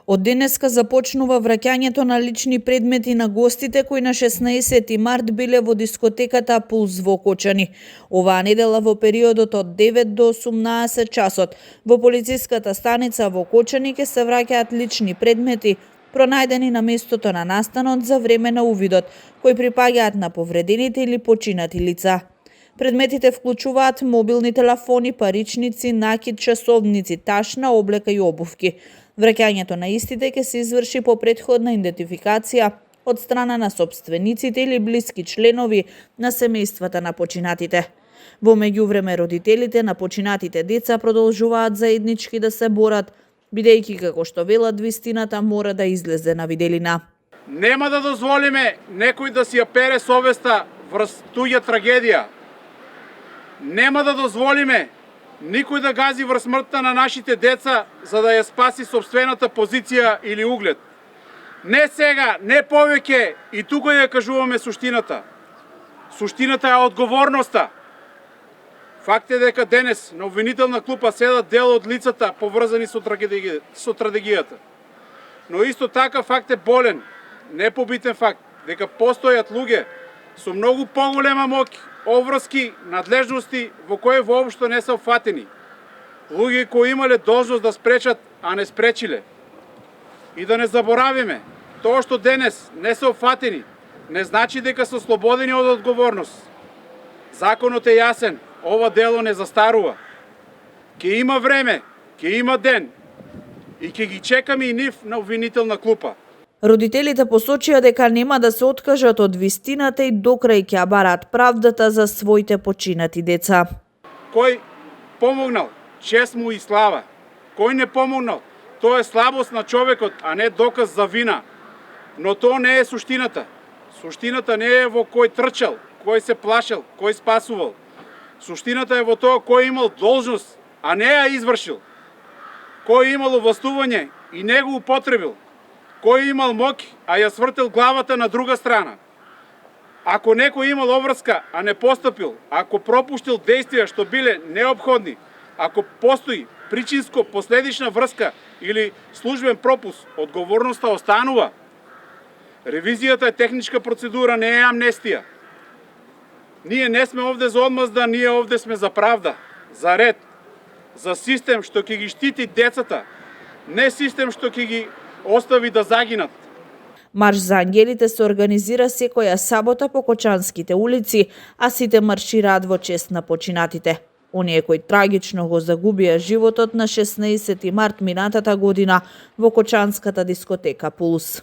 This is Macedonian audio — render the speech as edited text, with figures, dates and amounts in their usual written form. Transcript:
Од денеска започнува враќањето на лични предмети на гостите кои на 16 март биле во дискотеката Пулс во Окочани. Оваа недела во периодот од 9 до 18 часот во полициската станица во Окочани ќе се враќаат лични предмети пронајдени на местото на настанот за време на увидот, кои припаѓаат на повредените или починати лица. Предметите вклучуваат мобилни телефони, паричници, накид, часовници, ташна, облека и обувки. Враќањето на истите ќе се изврши по претходна идентификација од страна на сопствениците или блиски членови на семејствата на починатите. Во меѓувреме родителите на починатите деца продолжуваат заеднички да се борат, бидејќи како што велат вистината мора да излезе на виделина. Нема да дозволиме некој да си ја пере совеста врз туѓа трагедија. Нема да дозволиме никој да гази врз смртта на нашите деца за да ја спаси сопствената позиција или углед. Не сега, не повеќе, и тука ја кажуваме суштината. Суштината е одговорноста. Факт е дека денес на обвинителна клупа седат дел од лицата поврзани со трагедијата. Но исто така факт е болен, непобитен факт, дека постојат луѓе со многу поголема моќ, обврски, надлежности во кои воопшто не се опфатени. Луѓе кои имале должност да спречат, а не спречиле. И да не заборавиме, тоа што денес не се опфатени, не значи дека се ослободени од одговорност. Законот е јасен, ова дело не застарува. Ке има време, ке има ден и ке ги чекаме и нив на обвинителна клупа. Родителите посочија дека нема да се откажат од вистината и докрај ќе бараат правдата за своите починати деца. Кој помогнал, чест му и слава. Кој не помогнал, тоа е слабост на човекот, а не доказ за вина. Но тоа не е суштината. Суштината не е во кој трчал, кој се плашел, кој спасувал. Суштината е во тоа кој имал должност, а не ја извршил. Кој имал овластување и не го употребил. Кој имал моќ, а ја свртел главата на друга страна. Ако некој имал обврска, а не постапил, ако пропуштил действија што биле неопходни, ако постои причинско-последична врска или службен пропуск, одговорноста останува. Ревизијата е техничка процедура, не е амнестија. Ние не сме овде за одмазда, ние овде сме за правда, за ред, за систем што ќе ги штити децата, не систем што ќе ги остави да загинат. Марш за ангелите се организира секоја сабота по Кочанските улици, а сите маршираат во чест на починатите. Оние кои трагично го загубија животот на 16 март минатата година во Кочанската дискотека Пулс.